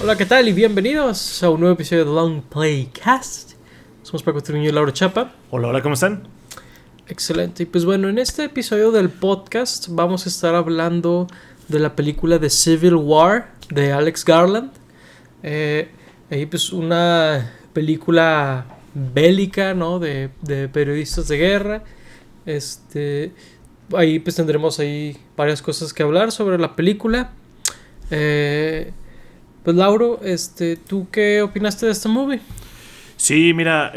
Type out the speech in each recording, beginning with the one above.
Hola, ¿qué tal? Y bienvenidos a un nuevo episodio de Long Playcast. Somos Paco Triviño y Laura Chapa. Hola, hola, ¿cómo están? Excelente. Y pues bueno, en este episodio del podcast vamos a estar hablando de la película de Civil War de Alex Garland. Ahí pues una película bélica, ¿no? De periodistas de guerra. Ahí pues tendremos ahí varias cosas que hablar sobre la película. Pues Lauro, ¿tú qué opinaste de esta movie? Sí, mira,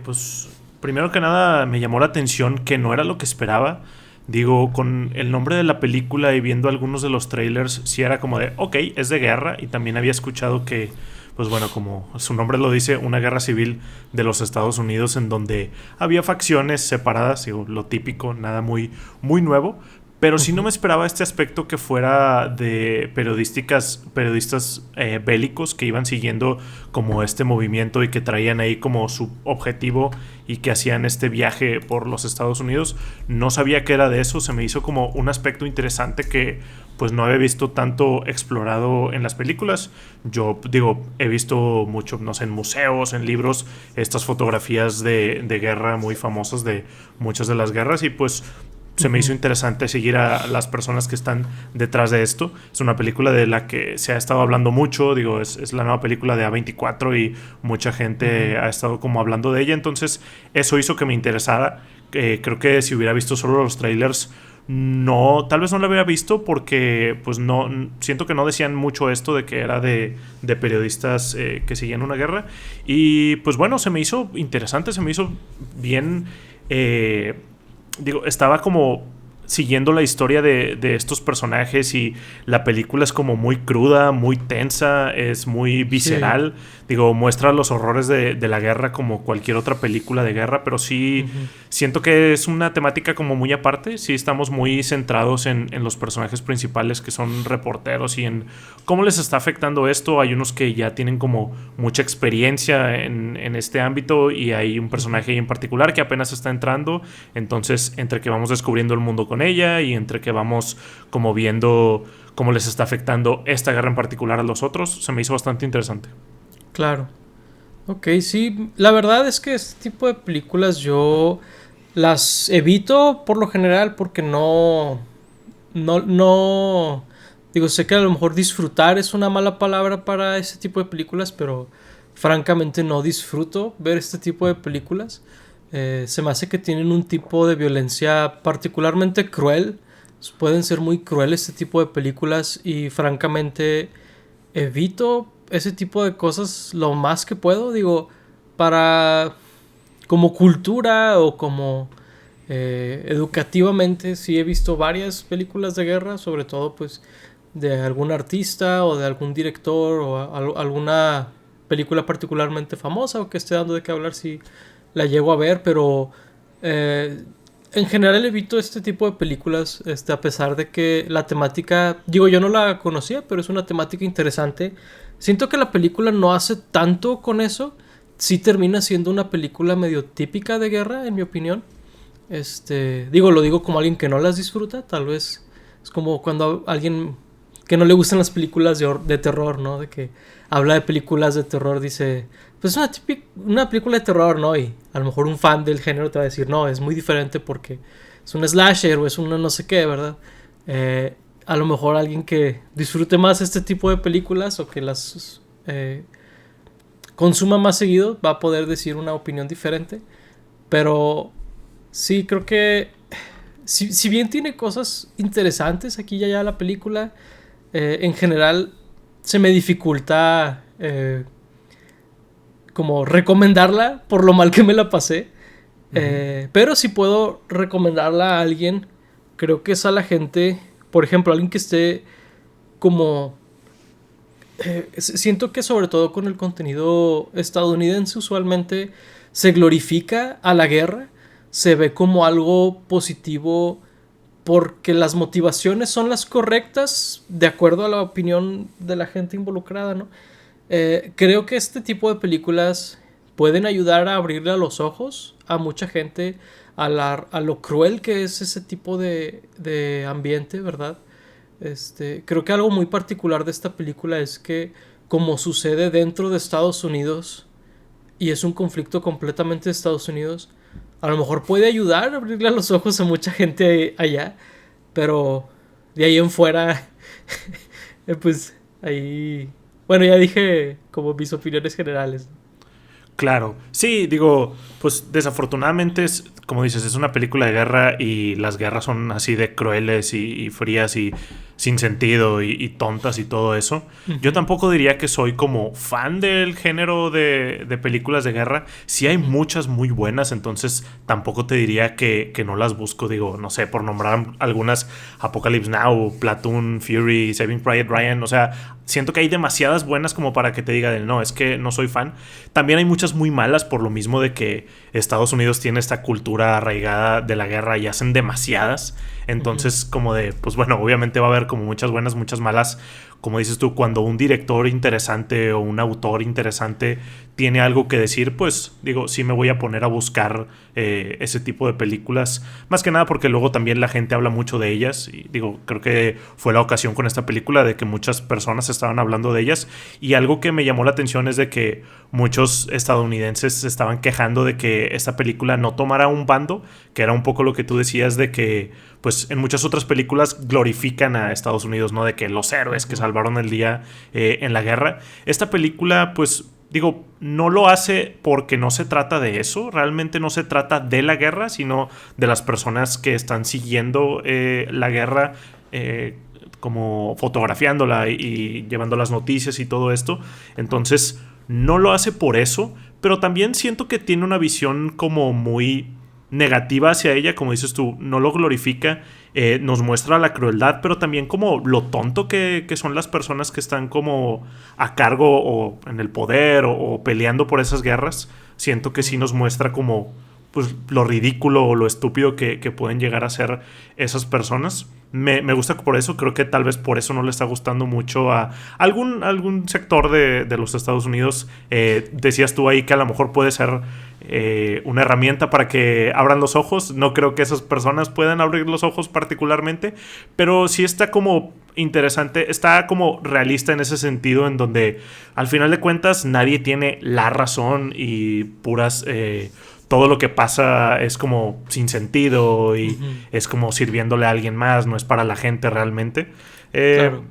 pues primero que nada me llamó la atención que no era lo que esperaba. Digo, con el nombre de la película y viendo algunos de los trailers, sí era como de, ok, es de guerra. Y también había escuchado que, pues bueno, como su nombre lo dice, una guerra civil de los Estados Unidos en donde había facciones separadas, digo, lo típico, nada muy, muy nuevo. Pero sí no me esperaba este aspecto que fuera de periodistas bélicos que iban siguiendo como este movimiento y que traían ahí como su objetivo y que hacían este viaje por los Estados Unidos. No sabía que era de eso, se me hizo como un aspecto interesante que pues no había visto tanto explorado en las películas. Yo digo, he visto mucho, no sé, en museos, en libros, estas fotografías de guerra muy famosas de muchas de las guerras y pues se me hizo interesante seguir a las personas que están detrás de esto. Es una película de la que se ha estado hablando mucho, digo, es la nueva película de A24 y mucha gente ha estado como hablando de ella, entonces eso hizo que me interesara. Creo que si hubiera visto solo los trailers, no, tal vez no lo hubiera visto porque pues no, siento que no decían mucho esto de que era de periodistas que seguían una guerra y pues bueno, se me hizo interesante, se me hizo bien... Digo, estaba como siguiendo la historia de estos personajes y la película es como muy cruda, muy tensa, es muy Sí. visceral. Digo, muestra los horrores de la guerra como cualquier otra película de guerra, pero sí Ujú. siento que es una temática como muy aparte. Sí estamos muy centrados en los personajes principales que son reporteros y en cómo les está afectando esto. Hay unos que ya tienen como mucha experiencia en este ámbito y hay un Ujú. personaje en particular que apenas está entrando. Entonces, entre que vamos descubriendo el mundo con ella y entre que vamos como viendo cómo les está afectando esta guerra en particular a los otros, se me hizo bastante interesante. Claro. Ok, sí. La verdad es que este tipo de películas yo las evito por lo general porque no. Digo, sé que a lo mejor disfrutar es una mala palabra para ese tipo de películas, pero francamente no disfruto ver este tipo de películas. Se me hace que tienen un tipo de violencia particularmente cruel. Pueden ser muy crueles este tipo de películas y francamente evito ese tipo de cosas lo más que puedo. Digo, para como cultura o como educativamente sí he visto varias películas de guerra, sobre todo pues de algún artista o de algún director o alguna película particularmente famosa o que esté dando de qué hablar si la llego a ver, pero eh, en general evito este tipo de películas, a pesar de que la temática, digo, yo no la conocía, pero es una temática interesante. Siento que la película no hace tanto con eso, sí termina siendo una película medio típica de guerra, en mi opinión. Lo digo como alguien que no las disfruta, tal vez es como cuando alguien que no le gustan las películas de terror, ¿no? De que habla de películas de terror, dice, pues es una película de terror, ¿no? Y a lo mejor un fan del género te va a decir, no, es muy diferente porque es un slasher o es una no sé qué, ¿verdad? A lo mejor alguien que disfrute más este tipo de películas o que las consuma más seguido va a poder decir una opinión diferente. Pero sí, creo que si bien tiene cosas interesantes aquí y allá la película, en general se me dificulta como recomendarla por lo mal que me la pasé. Ujú. Pero si puedo recomendarla a alguien, creo que es a la gente, por ejemplo, alguien que esté como... siento que sobre todo con el contenido estadounidense usualmente se glorifica a la guerra, se ve como algo positivo porque las motivaciones son las correctas de acuerdo a la opinión de la gente involucrada, ¿no? Creo que este tipo de películas pueden ayudar a abrirle a los ojos a mucha gente a lo cruel que es ese tipo de ambiente, ¿verdad? Creo que algo muy particular de esta película es que como sucede dentro de Estados Unidos y es un conflicto completamente de Estados Unidos, a lo mejor puede ayudar a abrirle los ojos a mucha gente allá, pero de ahí en fuera, pues ahí... Bueno, ya dije como mis opiniones generales. Claro, sí, digo, pues desafortunadamente es, como dices, es una película de guerra y las guerras son así de crueles y frías y sin sentido y tontas y todo eso. Yo Ujú, tampoco diría que soy como fan del género de películas de guerra. Sí hay ujú, muchas muy buenas, entonces tampoco te diría que no las busco. Digo, no sé, por nombrar algunas, Apocalypse Now, Platoon, Fury, Saving Private Ryan, o sea, siento que hay demasiadas buenas como para que te diga de no, es que no soy fan. También hay muchas muy malas por lo mismo de que Estados Unidos tiene esta cultura arraigada de la guerra y hacen demasiadas. ujú. Entonces, como de, pues bueno, obviamente va a haber como muchas buenas, muchas malas. Como dices tú, cuando un director interesante o un autor interesante tiene algo que decir, pues digo, sí me voy a poner a buscar ese tipo de películas. Más que nada porque luego también la gente habla mucho de ellas. Y digo, creo que fue la ocasión con esta película de que muchas personas estaban hablando de ellas. Y algo que me llamó la atención es de que muchos estadounidenses se estaban quejando de que esta película no tomara un bando, que era un poco lo que tú decías de que pues en muchas otras películas glorifican a Estados Unidos, ¿no? De que los héroes que Ujú, salvaron el día en la guerra. Esta película, pues digo, no lo hace porque no se trata de eso, realmente no se trata de la guerra, sino de las personas que están siguiendo la guerra, como fotografiándola y llevando las noticias y todo esto. Entonces, no lo hace por eso, pero también siento que tiene una visión como muy negativa hacia ella, como dices tú, no lo glorifica, nos muestra la crueldad, pero también como lo tonto que son las personas que están como a cargo o en el poder o peleando por esas guerras. Siento que sí ujú. nos muestra como pues, lo ridículo o lo estúpido que pueden llegar a ser esas personas. Me gusta por eso, creo que tal vez por eso no le está gustando mucho a algún sector de los Estados Unidos. Decías tú ahí que a lo mejor puede ser una herramienta para que abran los ojos. No creo que esas personas puedan abrir los ojos particularmente, pero sí está como interesante, está como realista en ese sentido, en donde al final de cuentas nadie tiene la razón y puras... todo lo que pasa es como sin sentido y Ujú, es como sirviéndole a alguien más, no es para la gente realmente. Eh, claro,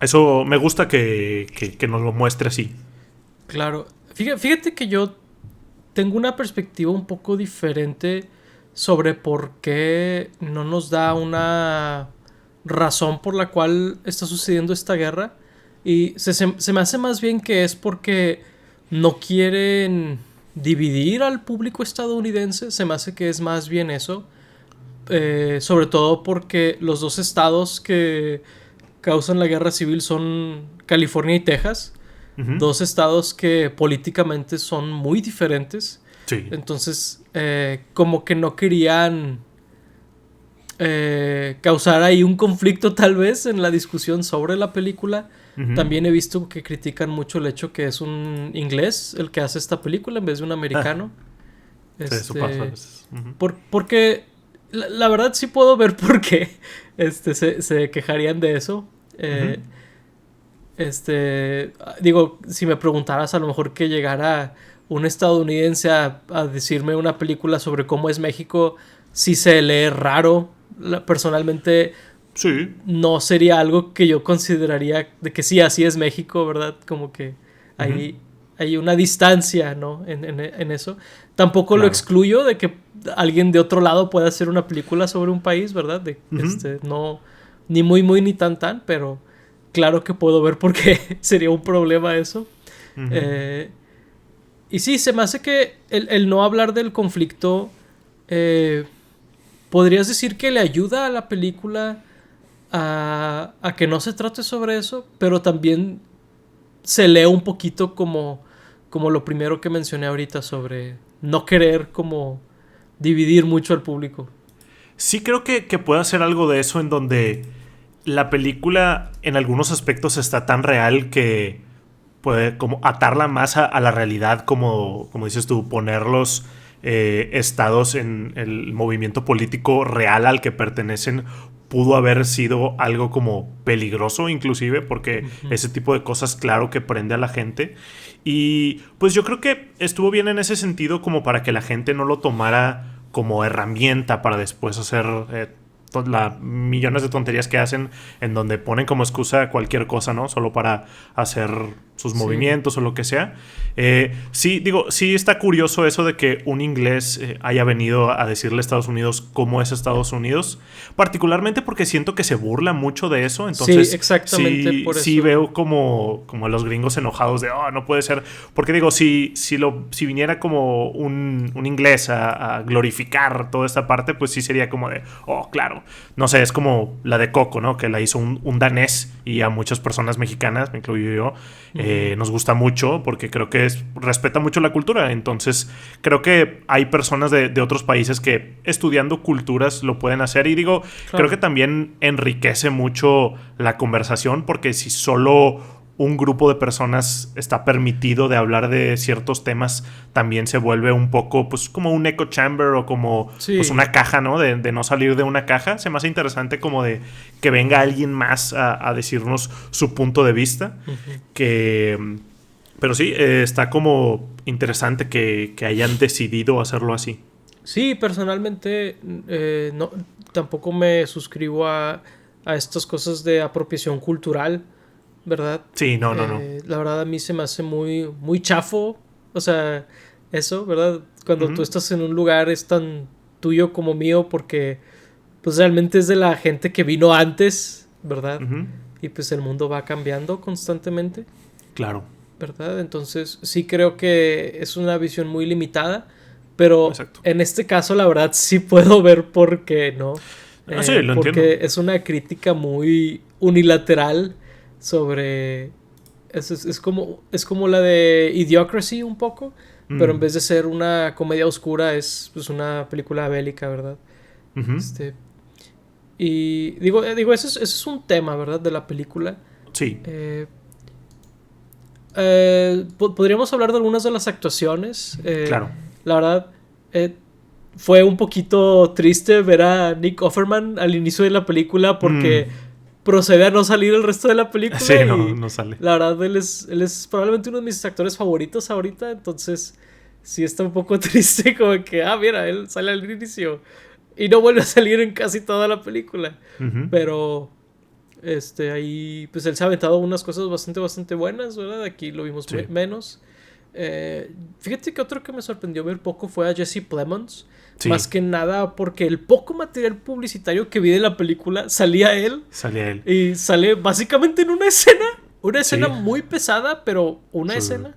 eso me gusta que nos lo muestre así. claro. Fíjate que yo tengo una perspectiva un poco diferente sobre por qué no nos da una razón por la cual está sucediendo esta guerra. Y se me hace más bien que es porque no quieren dividir al público estadounidense. Se me hace que es más bien eso. Sobre todo porque los dos estados que causan la guerra civil son California y Texas. Ujú. Dos estados que políticamente son muy diferentes. Sí. Entonces, como que no querían causar ahí un conflicto tal vez en la discusión sobre la película. Ujú. También he visto que critican mucho el hecho que es un inglés el que hace esta película en vez de un Ah, americano. sí, eso pasa a Este, veces. Ujú. porque la verdad sí puedo ver por qué se quejarían de eso. Ujú. Digo, si me preguntaras a lo mejor que llegara un estadounidense a decirme una película sobre cómo es México, sí se lee raro. Personalmente Sí. no sería algo que yo consideraría de que sí, así es México, ¿verdad? Como que Ujú. hay, hay una distancia, ¿no? En eso. Tampoco lo Claro. excluyo de que alguien de otro lado pueda hacer una película sobre un país, ¿verdad? Ujú. No, ni muy, muy, ni tan, tan, pero claro que puedo ver por qué sería un problema eso. Ujú. Eh, y sí, se me hace que el no hablar del conflicto, eh, podrías decir que le ayuda a la película a que no se trate sobre eso, pero también se lee un poquito como lo primero que mencioné ahorita sobre no querer como dividir mucho al público. Sí creo que puede hacer algo de eso en donde la película en algunos aspectos está tan real que puede como atarla más a la realidad, como dices tú, poner los estados en el movimiento político real al que pertenecen pudo haber sido algo como peligroso inclusive, porque Ujú. ese tipo de cosas claro que prende a la gente. Y pues yo creo que estuvo bien en ese sentido como para que la gente no lo tomara como herramienta para después hacer millones de tonterías que hacen en donde ponen como excusa cualquier cosa, ¿no? Solo para hacer sus Sí, movimientos o lo que sea. Sí, digo, sí está curioso eso de que un inglés haya venido a decirle a Estados Unidos cómo es Estados Unidos, particularmente porque siento que se burla mucho de eso, sí, entonces exactamente sí, por sí eso. veo como los gringos enojados de, oh, no puede ser, porque digo, si viniera como un inglés a glorificar toda esta parte, pues sí sería como de, oh, claro, no sé, es como la de Coco, ¿no? Que la hizo un danés y a muchas personas mexicanas, me incluyo yo, Ujú. nos gusta mucho porque creo que respeta mucho la cultura. Entonces, creo que hay personas de otros países que estudiando culturas lo pueden hacer. Y digo, creo que Claro. también enriquece mucho la conversación porque si solo un grupo de personas está permitido de hablar de ciertos temas, también se vuelve un poco, pues, como un echo chamber o como, pues, Sí. una caja, ¿no? De no salir de una caja. Se me hace interesante como de que venga alguien más a decirnos su punto de vista. Ujú. Que, pero sí, está como interesante que hayan decidido hacerlo así. Sí, personalmente no, tampoco me suscribo a estas cosas de apropiación cultural, ¿verdad? Sí, no, no, no. La verdad a mí se me hace muy, muy chafo, o sea, eso, ¿verdad? Cuando tú Ujú, estás en un lugar es tan tuyo como mío porque pues realmente es de la gente que vino antes, ¿verdad? ujú. Y pues el mundo va cambiando constantemente, Claro, ¿verdad? Entonces sí creo que es una visión muy limitada, pero exacto. en este caso la verdad sí puedo ver por qué, ¿no? Ah, sí, lo entiendo. Porque es una crítica muy unilateral sobre... es como la de Idiocracy un poco, pero en Mm, vez de ser una comedia oscura es pues, una película bélica, ¿verdad? ujú. Este, y digo ese es un tema, ¿verdad? De la película. Sí, Eh, podríamos hablar de algunas de las actuaciones. claro. La verdad, eh, fue un poquito triste ver a Nick Offerman al inicio de la película porque Mm, procede a no salir el resto de la sí, película no, y no sale. la verdad él es probablemente uno de mis actores favoritos ahorita, entonces sí está un poco triste como que, mira, él sale al inicio y no vuelve a salir en casi toda la película. Ujú, Pero ahí, pues él se ha aventado unas cosas bastante buenas, ¿verdad? Aquí lo vimos sí, menos. Fíjate que otro que me sorprendió ver poco fue a Jesse Plemons. Más sí, que nada porque el poco material publicitario que vi de la película salía él. salía él. Y sale básicamente en una escena. Una escena Sí, muy pesada, pero una sí. escena,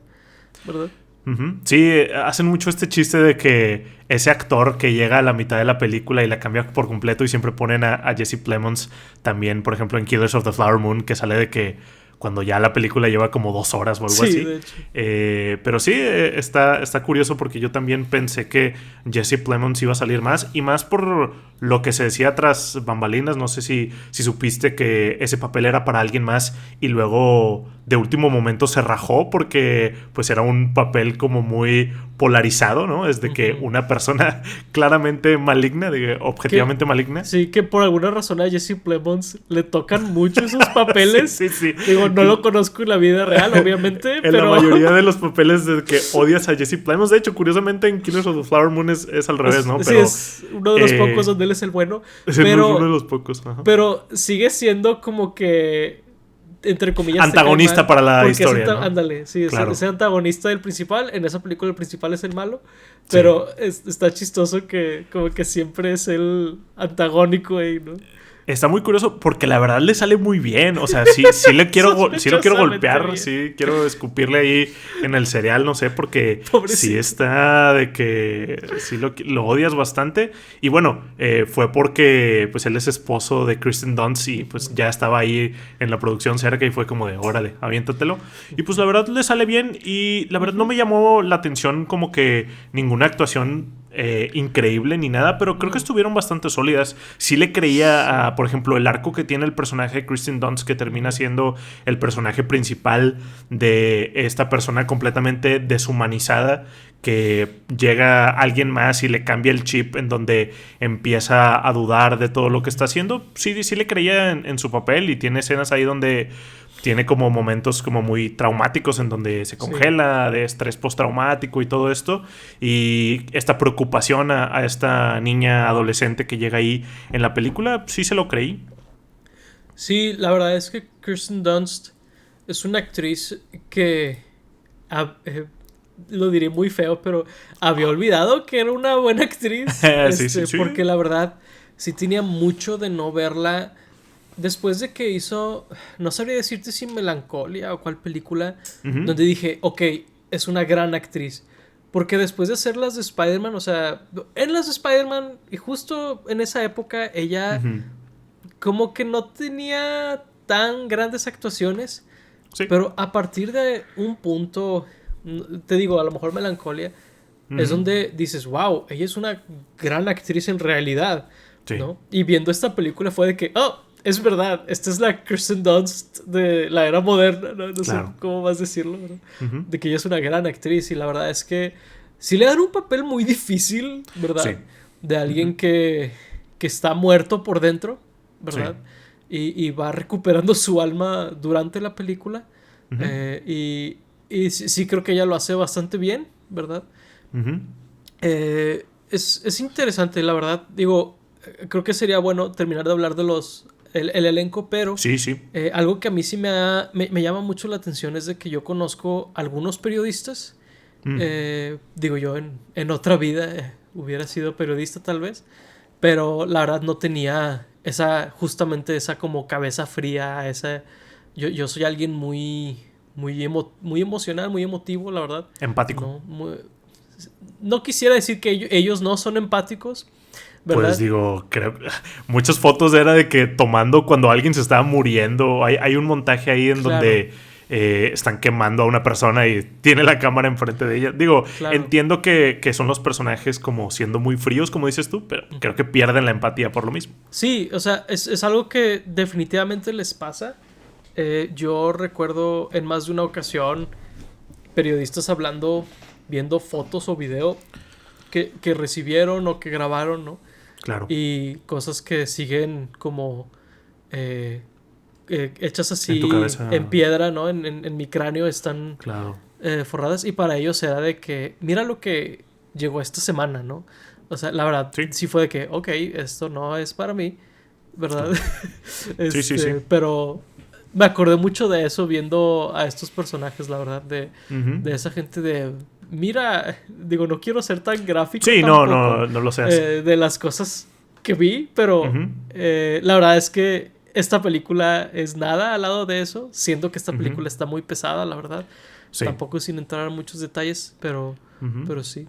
¿verdad? Ujú. Sí, hacen mucho este chiste de que ese actor que llega a la mitad de la película y la cambia por completo y siempre ponen a Jesse Plemons también, por ejemplo, en Killers of the Flower Moon, que sale de que cuando ya la película lleva como 2 horas o algo Sí, así. de hecho. Pero sí, está curioso porque yo también pensé que Jesse Plemons iba a salir más y más por lo que se decía tras bambalinas. No sé si supiste que ese papel era para alguien más y luego de último momento se rajó porque pues era un papel como muy polarizado, ¿no? Es de que Ujú. una persona claramente maligna, Que, objetivamente maligna. sí, que por alguna razón a Jesse Plemons le tocan mucho esos Sí, papeles. sí, sí. Digo, no lo conozco en la vida real, obviamente, En la pero mayoría de los papeles de que odias a Jesse Plemons, de hecho, curiosamente en Killers of the Flower Moon es al revés, ¿no? sí, Pero es uno de los pocos eh, donde él es el bueno. es uno de Pero, los pocos. Ajá. pero sigue siendo como que, entre comillas, te cae Antagonista mal. para la Porque historia, ¿no? ándale, sí, es Claro. el antagonista del principal. En esa película el principal es el malo. Sí. Pero está chistoso que como que siempre es el antagónico ahí, ¿no? Está muy curioso porque la verdad le sale muy bien. O sea, sí lo quiero Sospechosamente golpear, bien. sí quiero escupirle ahí en el cereal, no sé, porque sí Pobrecito. está de que sí lo odias bastante. Y bueno, fue porque pues él es esposo de Kristen Dunst y pues ya estaba ahí en la producción cerca y fue como de, órale, aviéntatelo. Y pues la verdad le sale bien y la verdad no Ujú. me llamó la atención como que ninguna actuación increíble ni nada, pero creo que No. estuvieron bastante sólidas. Sí le creía Sí. a, por ejemplo, el arco que tiene el personaje de Kristen Dunst, que termina Ujú. siendo el personaje principal de esta persona completamente deshumanizada, que llega alguien más y le cambia el chip en donde empieza a dudar de todo lo que está haciendo. Sí, sí le creía en su papel y tiene escenas ahí donde tiene como momentos como muy traumáticos en donde se congela, de estrés postraumático y todo esto. Y esta preocupación a esta niña adolescente que llega ahí en la película, sí se lo creí. Sí, la verdad es que Kirsten Dunst es una actriz que, lo diré muy feo, pero había olvidado que era una buena actriz. Sí. Porque la verdad, sí tenía mucho de no verla. Después de que hizo, no sabría decirte si Melancolia o cuál película, donde dije, ok, es una gran actriz. Porque después de hacer las de Spider-Man, o sea, en las de Spider-Man, y justo en esa época, ella como que no tenía tan grandes actuaciones. Sí. Pero a partir de un punto, te digo, a lo mejor Melancolia, es donde dices, wow, ella es una gran actriz en realidad, ¿no? Y viendo esta película fue de que, oh, es verdad, esta es la Kirsten Dunst de la era moderna, no sé cómo más decirlo, ¿no? De que ella es una gran actriz y la verdad es que sí le dan un papel muy difícil, ¿verdad? Sí. De alguien que está muerto por dentro, ¿verdad? Sí. Y va recuperando su alma durante la película. Y sí creo que ella lo hace bastante bien, ¿verdad? Es interesante, la verdad. Digo, creo que sería bueno terminar de hablar de el elenco, pero sí. Algo que a mí sí me llama mucho la atención es de que yo conozco algunos periodistas. Digo, yo en otra vida hubiera sido periodista tal vez, pero la verdad no tenía justamente esa como cabeza fría, yo soy alguien muy emocional, muy emotivo, la verdad. Empático. No quisiera decir que ellos no son empáticos, ¿verdad? Pues digo, creo muchas fotos era de que tomando cuando alguien se estaba muriendo. Hay un montaje ahí en donde están quemando a una persona y tiene la cámara enfrente de ella. Digo, entiendo que son los personajes como siendo muy fríos, como dices tú, pero creo que pierden la empatía por lo mismo. Sí, o sea, es algo que definitivamente les pasa. Yo recuerdo en más de una ocasión periodistas viendo fotos o video que recibieron o que grabaron, ¿no? Claro. Y cosas que siguen como hechas así en piedra, ¿no? En mi cráneo están forradas. Y para ellos era de que, mira lo que llegó esta semana, ¿no? O sea, la verdad, sí fue de que, ok, esto no es para mí, ¿verdad? Sí. Pero me acordé mucho de eso viendo a estos personajes, la verdad, de esa gente de... Mira, digo, no quiero ser tan gráfico. Sí, tampoco, no lo sé. De las cosas que vi, pero la verdad es que esta película es nada al lado de eso. Siento que esta película está muy pesada, la verdad. Sí. Tampoco sin entrar en muchos detalles, pero sí.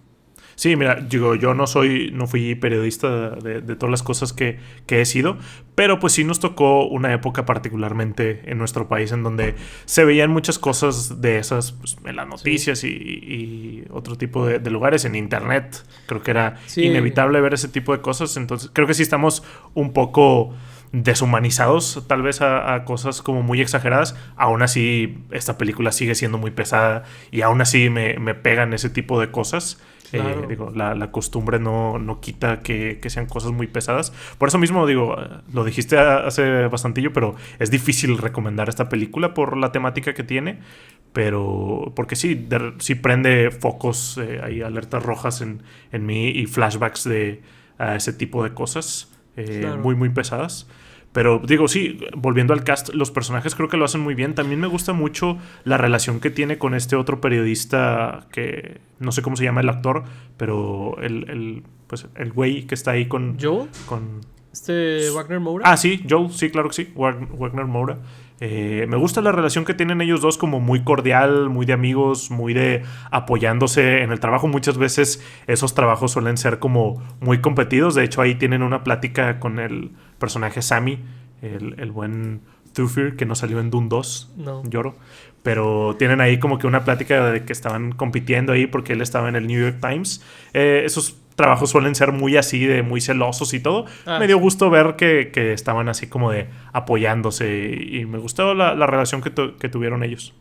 Sí, mira, digo, yo no fui periodista de todas las cosas que he sido, pero pues sí nos tocó una época particularmente en nuestro país en donde se veían muchas cosas de esas pues, en las noticias y otro tipo de lugares, en internet. Creo que era inevitable ver ese tipo de cosas, entonces creo que sí estamos un poco deshumanizados tal vez a cosas como muy exageradas. Aún así esta película sigue siendo muy pesada y aún así me pegan ese tipo de cosas. Claro. Digo, la costumbre no quita que sean cosas muy pesadas. Por eso mismo, digo, lo dijiste hace bastantillo, pero es difícil recomendar esta película por la temática que tiene. Pero, porque sí prende focos, hay alertas rojas en mí y flashbacks de ese tipo de cosas muy, muy pesadas. Pero digo, sí, volviendo al cast, los personajes creo que lo hacen muy bien. También me gusta mucho la relación que tiene con este otro periodista que no sé cómo se llama el actor, pero el güey que está ahí con... ¿Joel? Wagner Moura. Ah, sí, Joel, sí, claro que sí, Wagner Moura. Me gusta la relación que tienen ellos dos, como muy cordial, muy de amigos, muy de apoyándose en el trabajo. Muchas veces esos trabajos suelen ser como muy competidos. De hecho, ahí tienen una plática con el personaje Sammy, el buen Thufir, que no salió en Dune 2. No. Lloro. Pero tienen ahí como que una plática de que estaban compitiendo ahí porque él estaba en el New York Times. Esos trabajos suelen ser muy así, de muy celosos y todo. Me dio gusto ver que estaban así como de apoyándose y me gustó la relación que tuvieron ellos.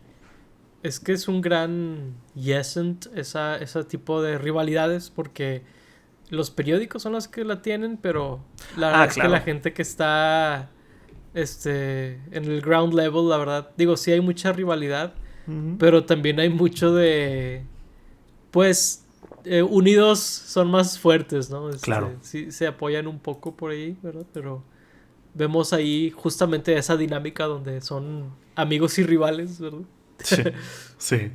es que es un gran yesent ese tipo de rivalidades porque los periódicos son los que la tienen, pero la verdad es que la Claro. gente que está en el ground level, la verdad, digo, sí hay mucha rivalidad, Ujú. pero también hay mucho de, pues, unidos son más fuertes, ¿no? Claro. Sí se apoyan un poco por ahí, ¿verdad? Pero vemos ahí justamente esa dinámica donde son amigos y rivales, ¿verdad? Sí. Sí.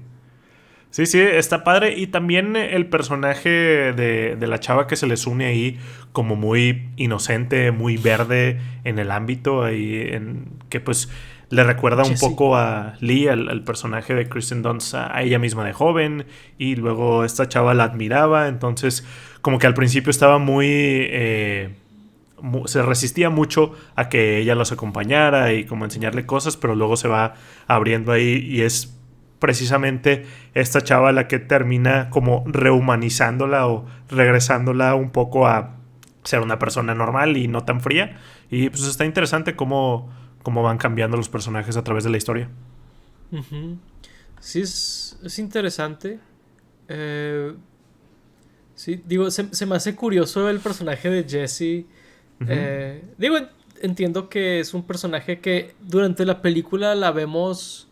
Sí, sí, está padre. Y también el personaje de la chava que se les une ahí, como muy inocente, muy verde en el ámbito, ahí que pues le recuerda un Jesse. poco a Lee, al personaje de Kristen Dunst, a ella misma de joven. Y luego esta chava la admiraba. Entonces, como que al principio estaba se resistía mucho a que ella los acompañara y como enseñarle cosas, pero luego se va abriendo ahí y es precisamente esta chava la que termina como rehumanizándola o regresándola un poco a ser una persona normal y no tan fría. Y pues está interesante cómo van cambiando los personajes a través de la historia. Ujú. Sí, es interesante. Eh, sí, digo, se me hace curioso el personaje de Jesse. Ujú, Digo, entiendo que es un personaje que durante la película la vemos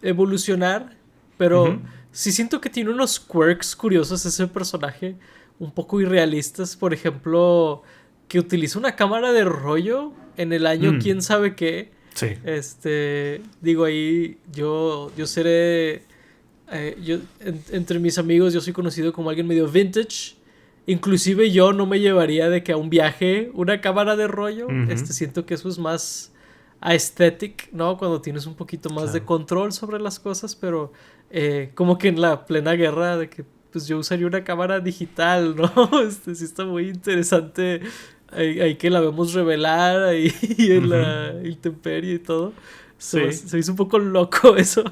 evolucionar, ujú, pero sí siento que tiene unos quirks curiosos ese personaje, un poco irrealistas. Por ejemplo, que utiliza una cámara de rollo en el año mm, quién sabe qué. sí, Digo ahí, yo seré, entre mis amigos yo soy conocido como alguien medio vintage. Inclusive yo no me llevaría de que a un viaje una cámara de rollo. ujú, Siento que eso es más aesthetic, ¿no? Cuando tienes un poquito más de claro. control sobre las cosas, pero como que en la plena guerra de que pues yo usaría una cámara digital, ¿no? Sí está muy interesante ahí que la vemos revelar ahí en Ujú, la intemperie y todo. sí. Se hizo un poco loco eso.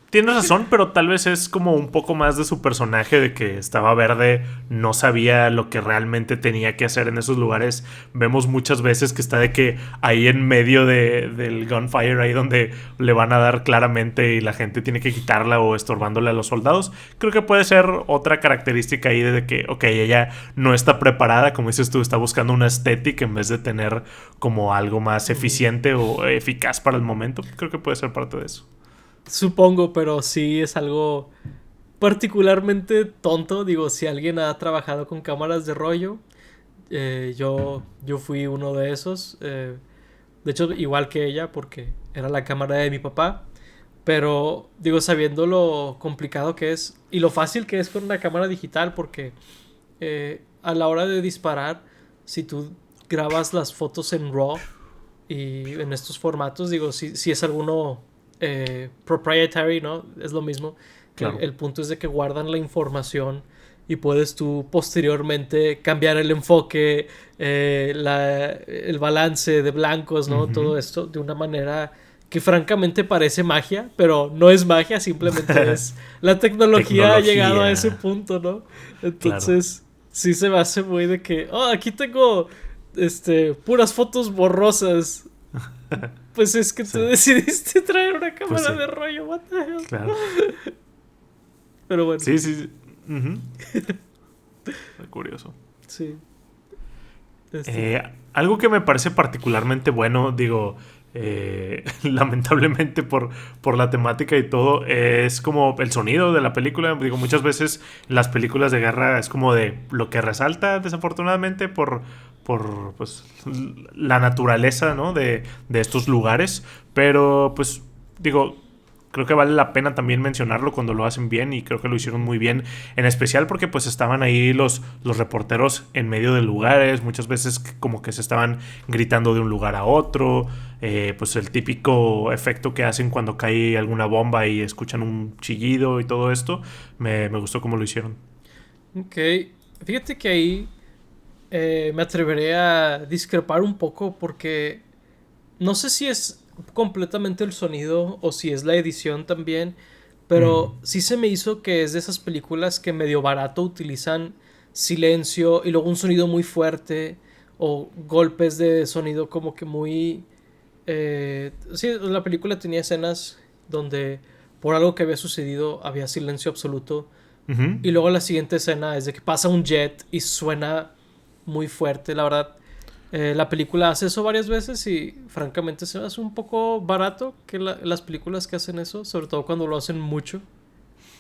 Tienes razón, pero tal vez es como un poco más de su personaje de que estaba verde, no sabía lo que realmente tenía que hacer en esos lugares. Vemos muchas veces que está de que ahí en medio del gunfire, ahí donde le van a dar claramente y la gente tiene que quitarla o estorbándole a los soldados. Creo que puede ser otra característica ahí de que, ok, ella no está preparada, como dices tú, está buscando una estética en vez de tener como algo más Mm, eficiente o eficaz para el momento. Creo que puede ser parte de eso. supongo, pero sí es algo particularmente tonto. Digo, si alguien ha trabajado con cámaras de rollo, yo fui uno de esos. De hecho, igual que ella, porque era la cámara de mi papá. Pero, digo, sabiendo lo complicado que es y lo fácil que es con una cámara digital, porque a la hora de disparar, si tú grabas las fotos en RAW y en estos formatos, digo, si es alguno proprietary, ¿no? Es lo mismo. Claro. El punto es de que guardan la información y puedes tú posteriormente cambiar el enfoque, el balance de blancos, ¿no? Ujú. Todo esto de una manera que francamente parece magia, pero no es magia, simplemente es la tecnología ha llegado a ese Tecnología. punto, ¿no? Claro. Entonces, sí se me hace muy de que, oh, aquí tengo puras fotos borrosas. Pues es que tú Sí. decidiste traer una Pues cámara sí. de rollo, what the hell. Claro. Pero bueno, Sí, sí. Sí. Ujú. Está curioso. sí. Este, Algo que me parece particularmente bueno, digo, lamentablemente por la temática y todo, es como el sonido de la película. Digo, muchas veces las películas de guerra es como de lo que resalta desafortunadamente por pues, la naturaleza, ¿no? de estos lugares. Pero pues digo, creo que vale la pena también mencionarlo cuando lo hacen bien y creo que lo hicieron muy bien, en especial porque pues estaban ahí los reporteros en medio de lugares, muchas veces como que se estaban gritando de un lugar a otro, pues el típico efecto que hacen cuando cae alguna bomba y escuchan un chillido y todo esto, me gustó cómo lo hicieron. ok. Fíjate que ahí me atreveré a discrepar un poco porque no sé si es completamente el sonido o si es la edición también, Mm, pero sí se me hizo que es de esas películas que medio barato utilizan silencio y luego un sonido muy fuerte o golpes de sonido como que muy... sí, la película tenía escenas donde por algo que había sucedido había silencio absoluto. Ujú. Y luego la siguiente escena es de que pasa un jet y suena muy fuerte. La verdad, la película hace eso varias veces y francamente se me hace un poco barato que las películas que hacen eso, sobre todo cuando lo hacen mucho,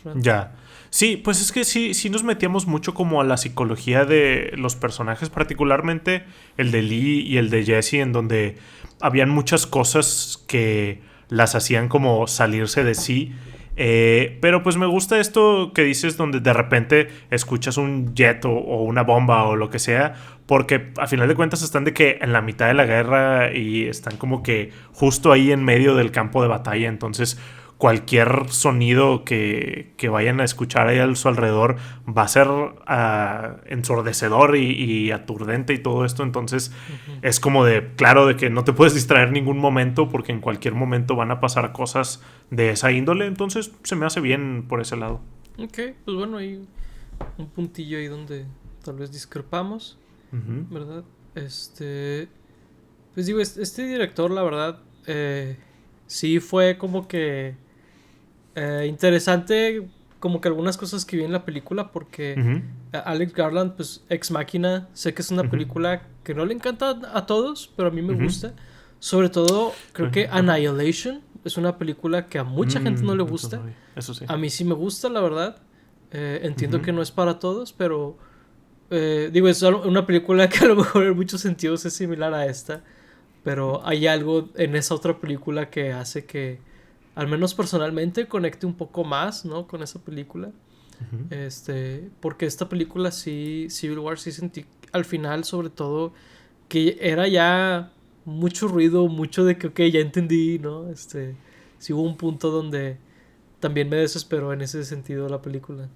¿verdad? Ya. Sí, pues es que sí nos metíamos mucho como a la psicología de los personajes, particularmente el de Lee y el de Jesse, en donde habían muchas cosas que las hacían como salirse de sí. Pero pues me gusta esto que dices donde de repente escuchas un jet o una bomba o lo que sea, porque a final de cuentas están de que en la mitad de la guerra y están como que justo ahí en medio del campo de batalla, entonces cualquier sonido que vayan a escuchar ahí a su alrededor va a ser ensordecedor y aturdente y todo esto. Entonces Ujú. es como de, claro, de que no te puedes distraer ningún momento porque en cualquier momento van a pasar cosas de esa índole. Entonces se me hace bien por ese lado. Ok, pues bueno, hay un puntillo ahí donde tal vez discrepamos, Ujú. ¿verdad? Pues digo, este director, la verdad, sí fue como que interesante, como que algunas cosas que vi en la película, porque Ujú. Alex Garland, pues Ex Machina, sé que es una Ujú. película que no le encanta a todos, pero a mí me Ujú. gusta. Sobre todo, Sí, creo que ajá. Annihilation es una película que a mucha gente no le Eso gusta. no vi. Eso sí. A mí sí me gusta, la verdad. Entiendo Ujú. que no es para todos, pero digo, es una película que a lo mejor en muchos sentidos es similar a esta, pero hay algo en esa otra película que hace que, al menos personalmente, conecte un poco más, ¿no? Con esa película. Ujú. Porque esta película sí, Civil War sí sentí al final, sobre todo, que era ya mucho ruido, mucho de que, ok, ya entendí, ¿no? Sí hubo un punto donde también me desesperó en ese sentido la película.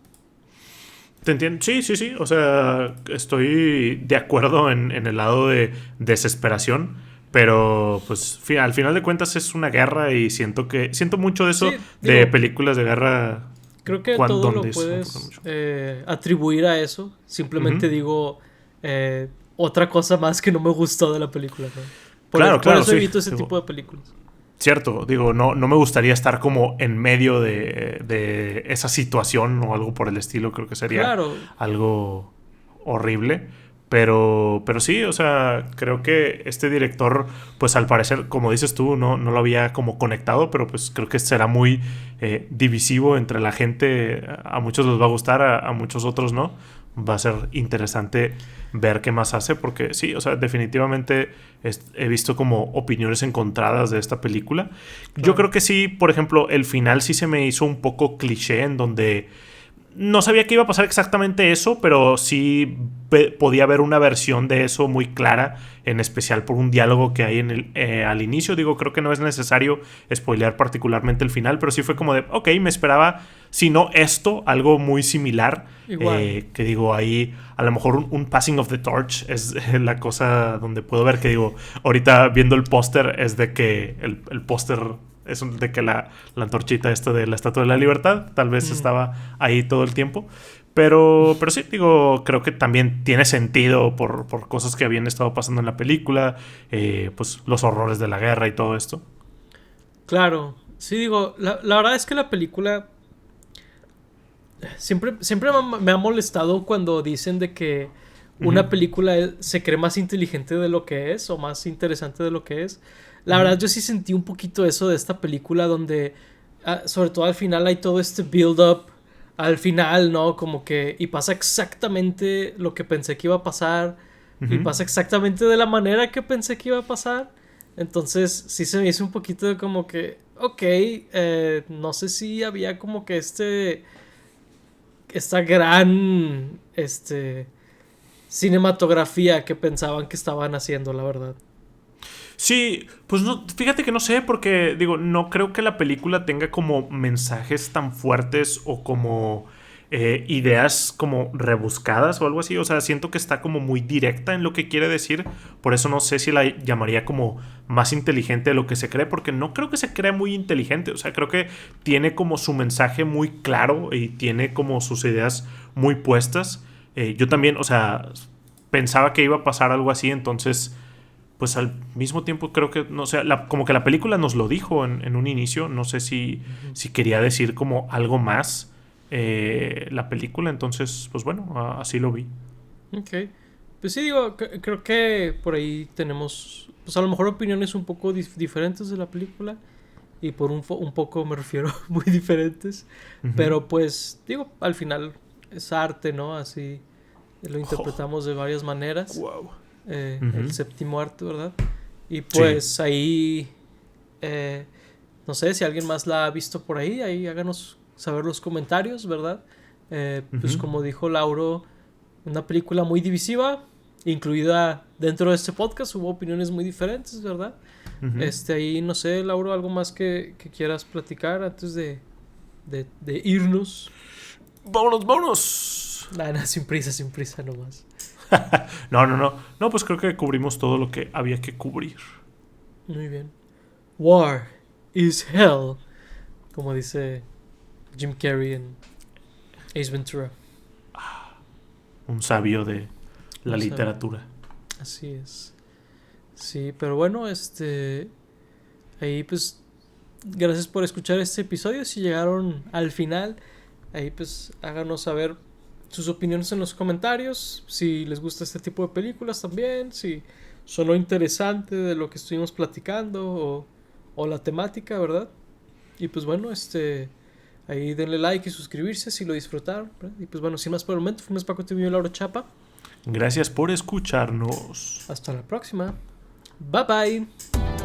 Te entiendo. Sí, sí, sí. O sea, estoy de acuerdo en el lado de desesperación. Pero, pues, al final de cuentas es una guerra y siento mucho de eso Sí, de digo, películas de guerra creo que todo lo donde eso ocurre puedes mucho. atribuir a eso. Ujú. Simplemente digo otra cosa más que no me gustó de la película, ¿no? Claro, Por claro, eso sí. evito ese tipo Digo, de películas. cierto, digo, no me gustaría estar como en medio de esa situación o algo por el estilo. Creo que sería Claro, algo horrible. Pero sí, o sea, creo que este director, pues al parecer, como dices tú, no lo había como conectado, pero pues creo que será muy divisivo entre la gente. A muchos les va a gustar, a muchos otros no. Va a ser interesante ver qué más hace, porque sí, o sea, definitivamente he visto como opiniones encontradas de esta película. Yo claro. creo que sí, por ejemplo, el final sí se me hizo un poco cliché en donde no sabía que iba a pasar exactamente eso, pero sí podía haber una versión de eso muy clara, en especial por un diálogo que hay al inicio. Digo, creo que no es necesario spoilear particularmente el final, pero sí fue como de, ok, me esperaba, si no esto, algo muy similar. Igual. Que digo, ahí a lo mejor un passing of the torch es la cosa donde puedo ver que digo, ahorita viendo el póster es de que el póster es de que la antorchita esta de la Estatua de la Libertad tal vez Mm, estaba ahí todo el tiempo. Pero sí, digo, creo que también tiene sentido por cosas que habían estado pasando en la película, pues los horrores de la guerra y todo esto. claro. Sí, digo, la verdad es que la película siempre me ha molestado cuando dicen de que Ujú. una película se cree más inteligente de lo que es o más interesante de lo que es. La Ujú. verdad yo sí sentí un poquito eso de esta película donde sobre todo al final hay todo este build up al final, ¿no? Como que y pasa exactamente lo que pensé que iba a pasar y Ujú. pasa exactamente de la manera que pensé que iba a pasar. Entonces sí se me hizo un poquito de como que, ok, no sé si había como que esta gran cinematografía que pensaban que estaban haciendo, la verdad. Sí, pues no, fíjate que no sé, porque digo, no creo que la película tenga como mensajes tan fuertes o como ideas como rebuscadas o algo así. O sea, siento que está como muy directa en lo que quiere decir. Por eso no sé si la llamaría como más inteligente de lo que se cree, porque no creo que se cree muy inteligente. O sea, creo que tiene como su mensaje muy claro y tiene como sus ideas muy puestas. Yo también, o sea, pensaba que iba a pasar algo así, entonces pues al mismo tiempo creo que, no sé, como que la película nos lo dijo en un inicio, no sé si quería decir como algo más la película, entonces, pues bueno, así lo vi. Ok. Pues sí, digo, creo que por ahí tenemos, pues a lo mejor opiniones un poco diferentes de la película. Y por un poco me refiero muy diferentes. Ujú. Pero pues, digo, al final es arte, ¿no? Así lo Oh, interpretamos de varias maneras. wow. El Ujú. séptimo arte, ¿verdad? Y Sí. pues ahí, eh, no sé si alguien más la ha visto por ahí háganos saber los comentarios, ¿verdad? Pues Ujú. como dijo Lauro, una película muy divisiva, incluida dentro de este podcast, hubo opiniones muy diferentes, ¿verdad? Ujú. Ahí no sé, Lauro, algo más que quieras platicar antes de irnos. Vámonos, vámonos. Nada, sin prisa nomás. No, no, no. No, pues creo que cubrimos todo lo que había que cubrir. Muy bien. War is hell, como dice Jim Carrey en Ace Ventura. Un sabio de la No sabía. literatura. Así es. Sí, pero bueno, ahí pues gracias por escuchar este episodio. Si llegaron al final, ahí pues háganos saber sus opiniones en los comentarios. Si les gusta este tipo de películas también. Si sonó interesante de lo que estuvimos platicando o la temática, ¿verdad? Y pues bueno, ahí denle like y suscribirse si lo disfrutaron, ¿verdad? Y pues bueno, sin más por el momento, fuimos Paco TV y Laura Chapa. Gracias por escucharnos. Hasta la próxima. Bye bye.